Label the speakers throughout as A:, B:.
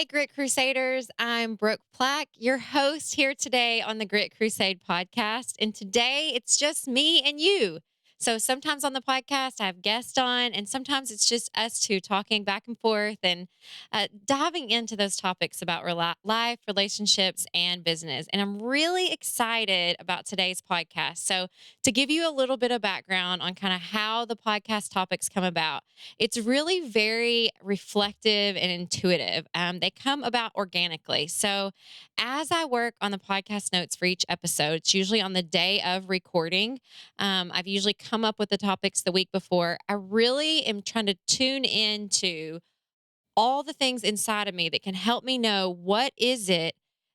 A: Grit Crusaders. I'm Brooke Plack, your host here today on the Grit Crusade podcast. And today it's just me and you. So sometimes on the podcast, I have guests on, and sometimes it's just us two talking back and forth and diving into those topics about life, relationships, and business. And I'm really excited about today's podcast. So, to give you a little bit of background on kind of how the podcast topics come about, it's really very reflective and intuitive. They come about organically. So, as I work on the podcast notes for each episode, it's usually on the day of recording. I've usually come up with the topics the week before. I really am trying to tune into all the things inside of me that can help me know what is it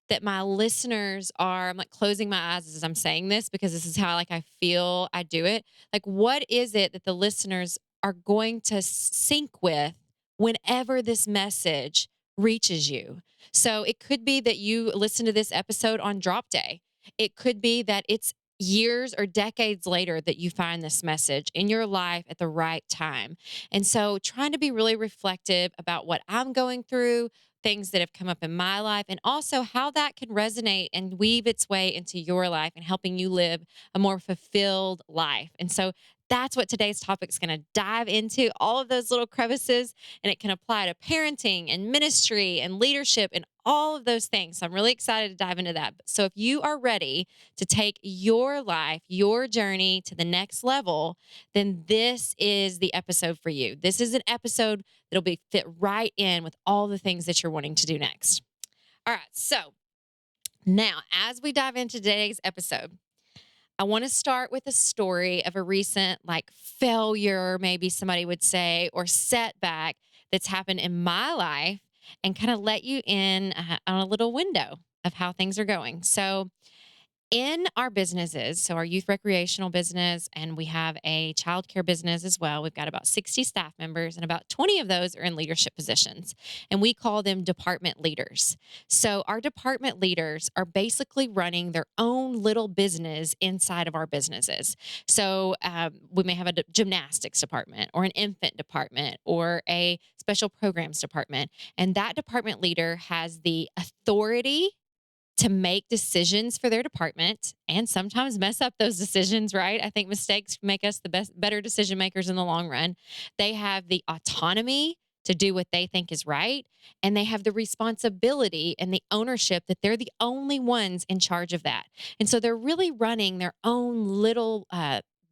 A: that my listeners are. I'm like closing my eyes as I'm saying this because this is how I feel I do it. Like, what is it that the listeners are going to sync with whenever this message reaches you? So it could be that you listen to this episode on drop day. It could be that it's years or decades later that you find this message in your life at the right time. And so trying to be really reflective about what I'm going through, things that have come up in my life, and also how that can resonate and weave its way into your life and helping you live a more fulfilled life. And so that's what today's topic is going to dive into, all of those little crevices, and it can apply to parenting and ministry and leadership and all of those things. So I'm really excited to dive into that. So if you are ready to take your life, your journey to the next level, then this is the episode for you. This is an episode that'll be fit right in with all the things that you're wanting to do next. All right. So now, as we dive into today's episode, I want to start with a story of a recent failure, maybe somebody would say, or setback that's happened in my life and kind of let you in on a little window of how things are going. So, in our businesses, so our youth recreational business, and we have a childcare business as well. We've got about 60 staff members, and about 20 of those are in leadership positions. And we call them department leaders. So our department leaders are basically running their own little business inside of our businesses. So we may have a gymnastics department, or an infant department, or a special programs department. And that department leader has the authority to make decisions for their department and sometimes mess up those decisions, right? I think mistakes make us the better decision makers in the long run. They have the autonomy to do what they think is right. And they have the responsibility and the ownership that they're the only ones in charge of that. And so they're really running their own little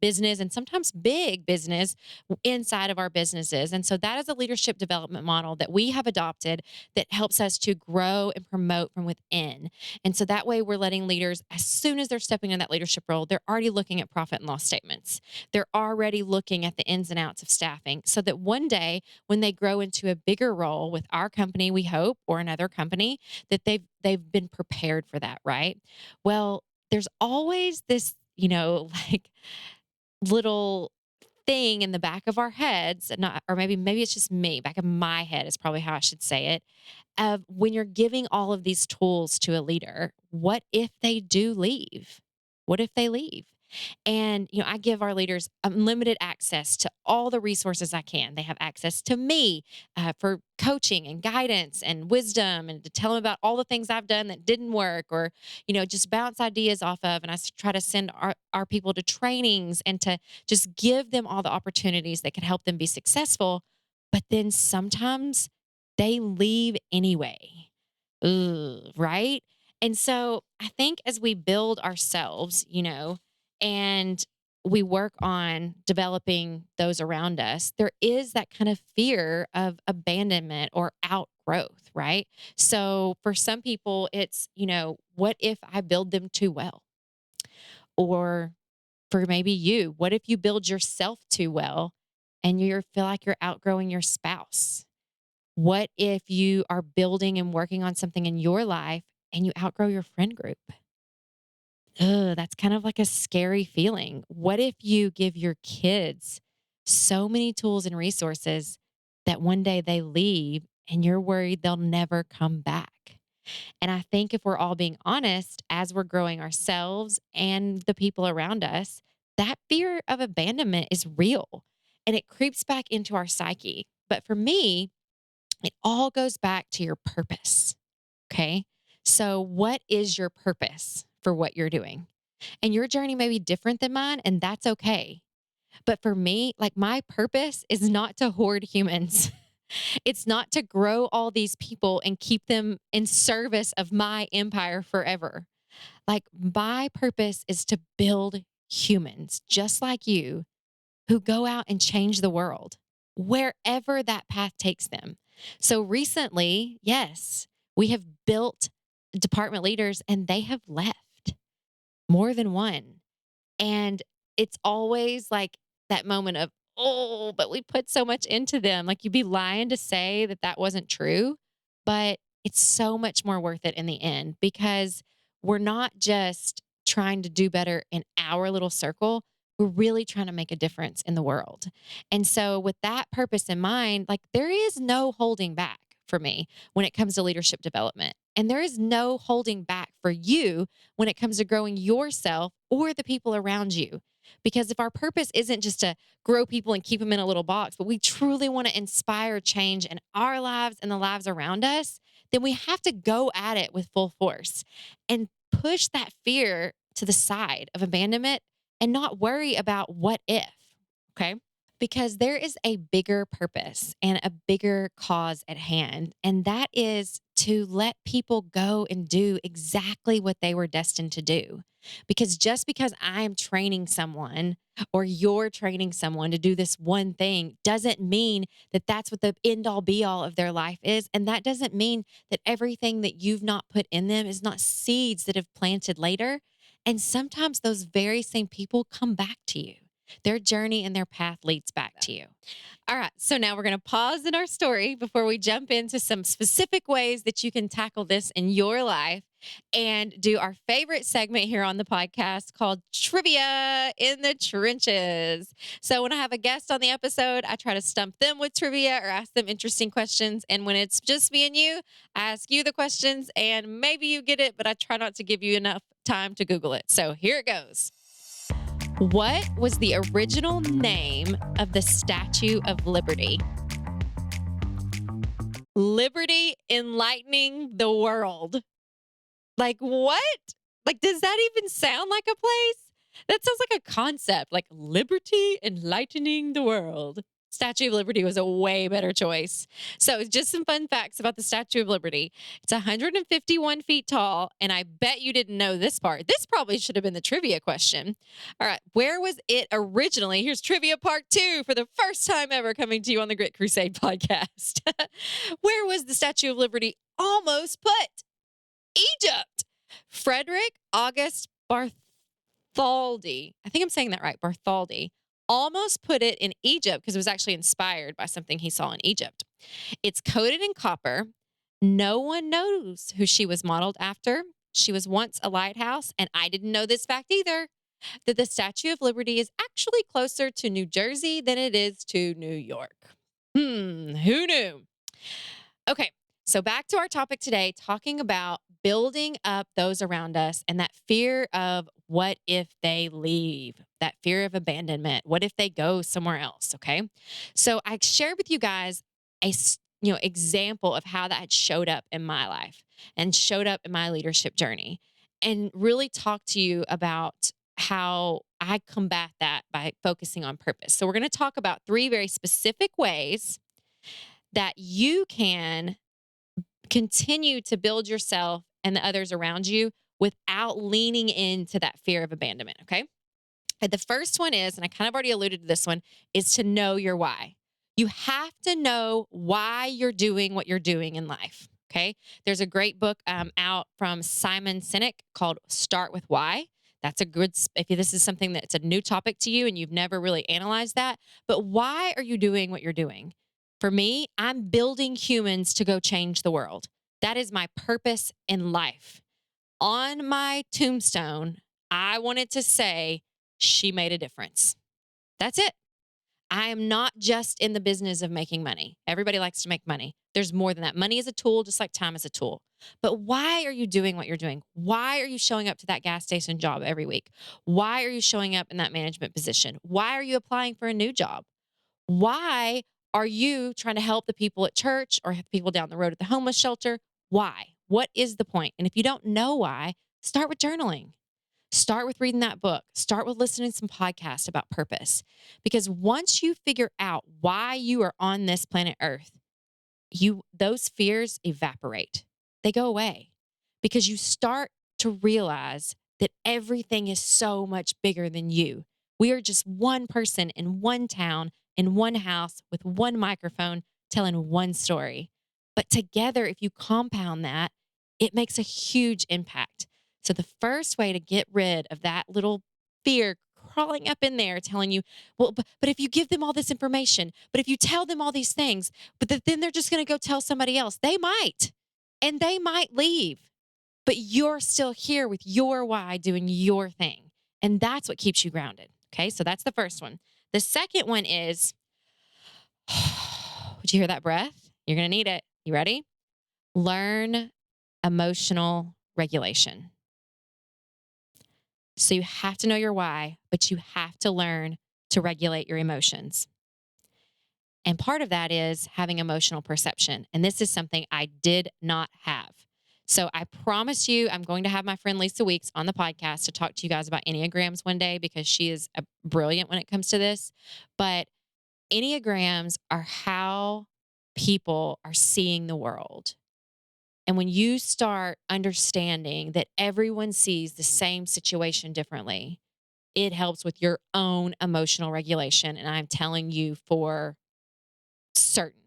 A: business, and sometimes big business, inside of our businesses. And so that is a leadership development model that we have adopted that helps us to grow and promote from within. And so that way we're letting leaders, as soon as they're stepping in that leadership role, they're already looking at profit and loss statements. They're already looking at the ins and outs of staffing so that one day when they grow into a bigger role with our company, we hope, or another company, that they've been prepared for that, right? Well, there's always this, like little thing in the back of our heads, not, or maybe it's just me, back of my head is probably how I should say it, of when you're giving all of these tools to a leader, what if they do leave? What if they leave? And, I give our leaders unlimited access to all the resources I can. They have access to me for coaching and guidance and wisdom, and to tell them about all the things I've done that didn't work, or, just bounce ideas off of. And try to send our people to trainings and to just give them all the opportunities that can help them be successful. But then sometimes they leave anyway. Ugh, right? And so I think as we build ourselves, and we work on developing those around us, there is that kind of fear of abandonment or outgrowth, right? So for some people, it's, what if I build them too well? Or for maybe you, what if you build yourself too well and you feel like you're outgrowing your spouse? What if you are building and working on something in your life and you outgrow your friend group? Ugh, that's kind of like a scary feeling. What if you give your kids so many tools and resources that one day they leave and you're worried they'll never come back? And I think if we're all being honest, as we're growing ourselves and the people around us, that fear of abandonment is real and it creeps back into our psyche. But for me, It all goes back to your purpose. Okay. So, what is your purpose for what you're doing? And your journey may be different than mine, and that's okay. But for me, like my purpose is not to hoard humans. It's not to grow all these people and keep them in service of my empire forever. Like my purpose is to build humans just like you who go out and change the world wherever that path takes them. So recently, yes, we have built department leaders and they have left more than one. And it's always like that moment of, oh, but we put so much into them. Like you'd be lying to say that that wasn't true, but it's so much more worth it in the end because we're not just trying to do better in our little circle. We're really trying to make a difference in the world. And so, with that purpose in mind, like there is no holding back for me when it comes to leadership development. And there is no holding back for you when it comes to growing yourself or the people around you. Because if our purpose isn't just to grow people and keep them in a little box, but we truly want to inspire change in our lives and the lives around us, then we have to go at it with full force and push that fear to the side of abandonment and not worry about what if. Okay. Because there is a bigger purpose and a bigger cause at hand, and that is to let people go and do exactly what they were destined to do. Because just because I am training someone or you're training someone to do this one thing doesn't mean that that's what the end all be all of their life is. And that doesn't mean that everything that you've not put in them is not seeds that have planted later. And sometimes those very same people come back to you. Their journey and their path leads back to you. All right. So now we're going to pause in our story before we jump into some specific ways that you can tackle this in your life and do our favorite segment here on the podcast called Trivia in the Trenches. So when I have a guest on the episode, I try to stump them with trivia or ask them interesting questions. And when it's just me and you, I ask you the questions and maybe you get it, but I try not to give you enough time to Google it. So here it goes. What was the original name of the Statue of Liberty? Liberty enlightening the world. Like what? Like, does that even sound like a place? That sounds like a concept, like liberty enlightening the world. Statue of Liberty was a way better choice. So, just some fun facts about the Statue of Liberty. It's 151 feet tall, and I bet you didn't know this part. This probably should have been the trivia question. All right, where was it originally? Here's trivia part two for the first time ever coming to you on the Grit Crusade podcast. Where was the Statue of Liberty almost put? Egypt. Frederick August Bartholdi, I think I'm saying that right, Bartholdi, almost put it in Egypt because it was actually inspired by something he saw in Egypt. It's coated in copper. No one knows who she was modeled after. She was once a lighthouse, and I didn't know this fact either, that the Statue of Liberty is actually closer to New Jersey than it is to New York. Who knew? Okay, so back to our topic today, talking about building up those around us and that fear of what if they leave, that fear of abandonment. What if they go somewhere else? Okay, so I shared with you guys a example of how that had showed up in my life and showed up in my leadership journey, and really talk to you about how I combat that by focusing on purpose. So we're going to talk about three very specific ways that you can continue to build yourself and the others around you without leaning into that fear of abandonment. Okay. And the first one is, and I kind of already alluded to this one, is to know your why. You have to know why you're doing what you're doing in life. Okay. There's a great book out from Simon Sinek called Start with Why. That's a good, if this is something that's a new topic to you and you've never really analyzed that. But why are you doing what you're doing? For me, I'm building humans to go change the world. That is my purpose in life. On my tombstone, I wanted to say, she made a difference. That's it. I am not just in the business of making money. Everybody likes to make money. There's more than that. Money is a tool, just like time is a tool. But why are you doing what you're doing? Why are you showing up to that gas station job every week? Why are you showing up in that management position? Why are you applying for a new job? Why Are you trying to help the people at church or the people down the road at the homeless shelter? Why? What is the point? And if you don't know why, start with journaling. Start with reading that book. Start with listening to some podcasts about purpose. Because once you figure out why you are on this planet Earth, those fears evaporate. They go away because you start to realize that everything is so much bigger than you. We are just one person in one town, in one house, with one microphone, telling one story. But together, if you compound that, it makes a huge impact. So, the first way to get rid of that little fear crawling up in there telling you, well, but if you give them all this information, but if you tell them all these things, then they're just going to go tell somebody else. They might, and they might leave, but you're still here with your why doing your thing. And that's what keeps you grounded. Okay. So that's the first one. The second one is, would you hear that breath? You're going to need it. You ready? Learn emotional regulation. So you have to know your why, but you have to learn to regulate your emotions. And part of that is having emotional perception. And this is something I did not have. So I promise you, I'm going to have my friend Lisa Weeks on the podcast to talk to you guys about Enneagrams one day because she is brilliant when it comes to this. But Enneagrams are how people are seeing the world. And when you start understanding that everyone sees the same situation differently, it helps with your own emotional regulation. And I'm telling you for certain.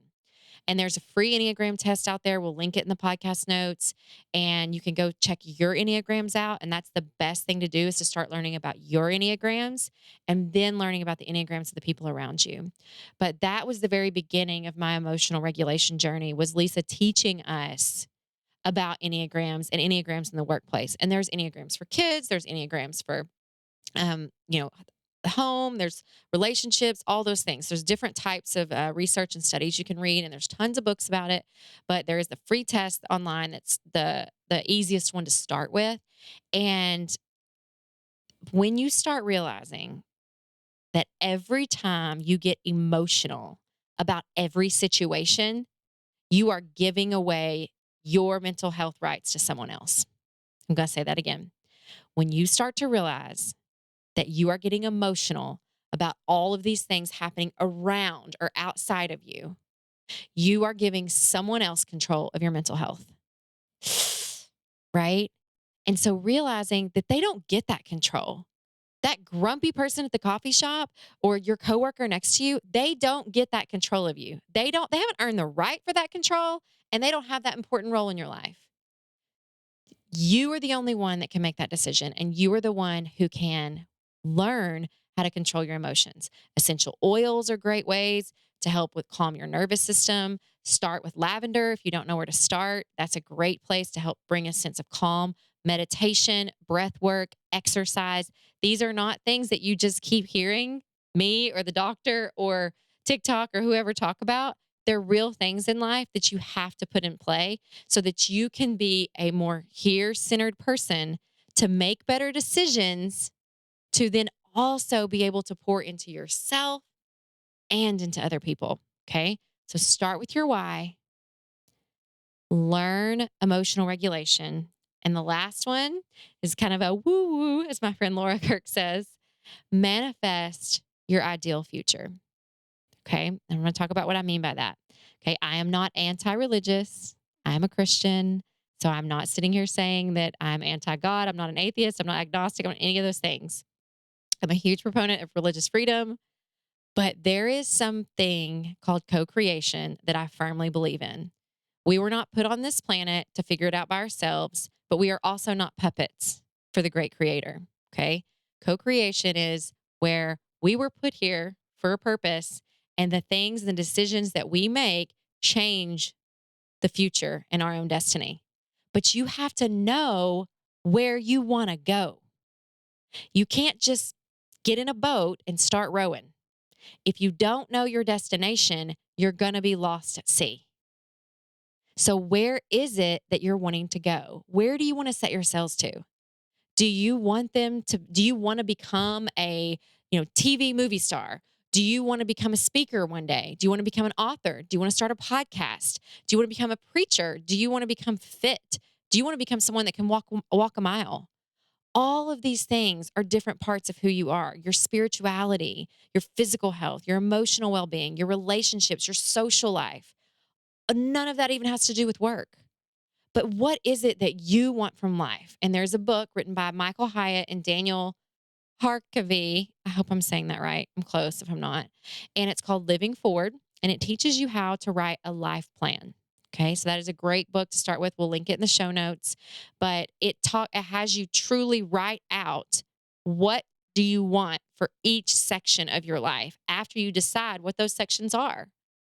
A: And there's a free Enneagram test out there. We'll link it in the podcast notes. And you can go check your Enneagrams out. And that's the best thing to do is to start learning about your Enneagrams and then learning about the Enneagrams of the people around you. But that was the very beginning of my emotional regulation journey was Lisa teaching us about Enneagrams and Enneagrams in the workplace. And there's Enneagrams for kids. There's Enneagrams for, you know, home, there's relationships, all those things. There's different types of research and studies you can read, and there's tons of books about it. But there is the free test online that's the easiest one to start with. And when you start realizing that every time you get emotional about every situation, you are giving away your mental health rights to someone else. I'm going to say that again. When you start to realize that you are getting emotional about all of these things happening around or outside of you, you are giving someone else control of your mental health. Right? And so realizing that they don't get that control. That grumpy person at the coffee shop or your coworker next to you, they don't get that control of you. They haven't earned the right for that control and they don't have that important role in your life. You are the only one that can make that decision, and you are the one who can learn how to control your emotions. Essential oils are great ways to help with calm your nervous system. Start with lavender if you don't know where to start. That's a great place to help bring a sense of calm. Meditation, breath work, exercise. These are not things that you just keep hearing me or the doctor or TikTok or whoever talk about. They're real things in life that you have to put in play so that you can be a more here centered person to make better decisions, to then also be able to pour into yourself and into other people. Okay. So start with your why, learn emotional regulation. And the last one is kind of a woo woo, as my friend Laura Kirk says, manifest your ideal future. Okay. I'm going to talk about what I mean by that. Okay. I am not anti religious. I am a Christian. So I'm not sitting here saying that I'm anti God. I'm not an atheist. I'm not agnostic. I'm not any of those things. I'm a huge proponent of religious freedom. But there is something called co creation that I firmly believe in. We were not put on this planet to figure it out by ourselves, but we are also not puppets for the great creator. Okay. Co creation is where we were put here for a purpose, and the things and decisions that we make change the future and our own destiny. But you have to know where you want to go. You can't just get in a boat and start rowing. If you don't know your destination, you're going to be lost at sea. So where is it that you're wanting to go? Where do you want to set your sails to? Do you want to become a, TV movie star? Do you want to become a speaker one day? Do you want to become an author? Do you want to start a podcast? Do you want to become a preacher? Do you want to become fit? Do you want to become someone that can walk a mile? All of these things are different parts of who you are. Your spirituality, your physical health, your emotional well-being, your relationships, your social life. None of that even has to do with work. But what is it that you want from life? And there's a book written by Michael Hyatt and Daniel Harkavy. I hope I'm saying that right. I'm close if I'm not. And it's called Living Forward, and it teaches you how to write a life plan. Okay, so that is a great book to start with. We'll link it in the show notes. But it has you truly write out what do you want for each section of your life after you decide what those sections are.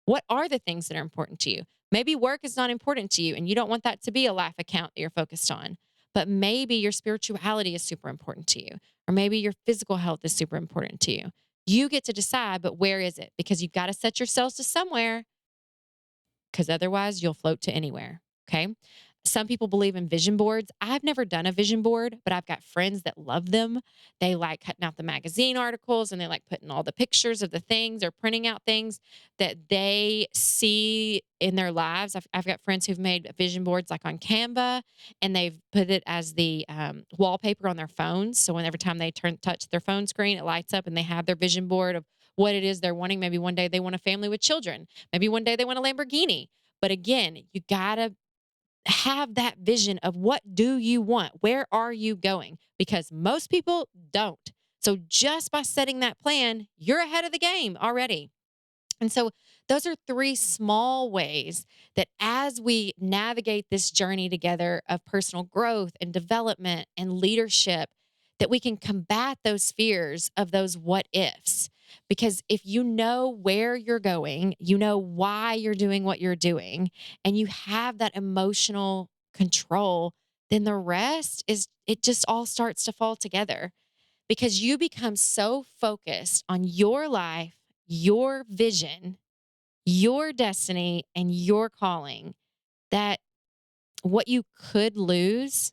A: What are the things that are important to you? Maybe work is not important to you and you don't want that to be a life account that you're focused on. But maybe your spirituality is super important to you, or maybe your physical health is super important to you. You get to decide, but where is it? Because you've got to set yourselves to somewhere, because otherwise you'll float to anywhere. Okay. Some people believe in vision boards. I've never done a vision board, but I've got friends that love them. They like cutting out the magazine articles and they like putting all the pictures of the things or printing out things that they see in their lives. I've got friends who've made vision boards like on Canva, and they've put it as the wallpaper on their phones. So whenever time they touch their phone screen, it lights up and they have their vision board of what it is they're wanting. Maybe one day they want a family with children. Maybe one day they want a Lamborghini. But again, you got to have that vision of what do you want? Where are you going? Because most people don't. So just by setting that plan, you're ahead of the game already. And so those are three small ways that as we navigate this journey together of personal growth and development and leadership, that we can combat those fears of those what ifs. Because if you know where you're going, you know why you're doing what you're doing, and you have that emotional control, then the rest is, it just all starts to fall together because you become so focused on your life, your vision, your destiny, and your calling that what you could lose,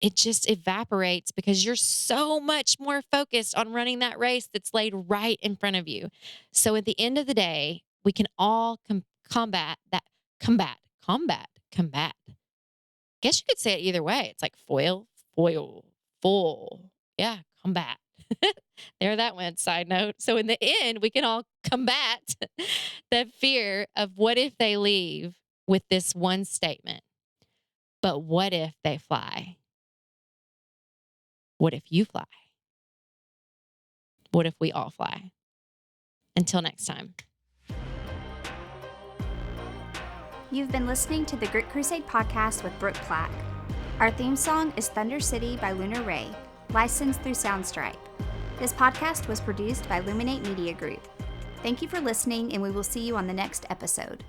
A: it just evaporates because you're so much more focused on running that race that's laid right in front of you. So at the end of the day, we can all combat that, combat. Guess you could say it either way. It's like foil, full. Yeah, combat. There that went, side note. So in the end, we can all combat the fear of what if they leave with this one statement. But what if they fly? What if you fly? What if we all fly? Until next time.
B: You've been listening to the Grit Crusade podcast with Brooke Plack. Our theme song is Thunder City by Lunar Ray, licensed through Soundstripe. This podcast was produced by Luminate Media Group. Thank you for listening, and we will see you on the next episode.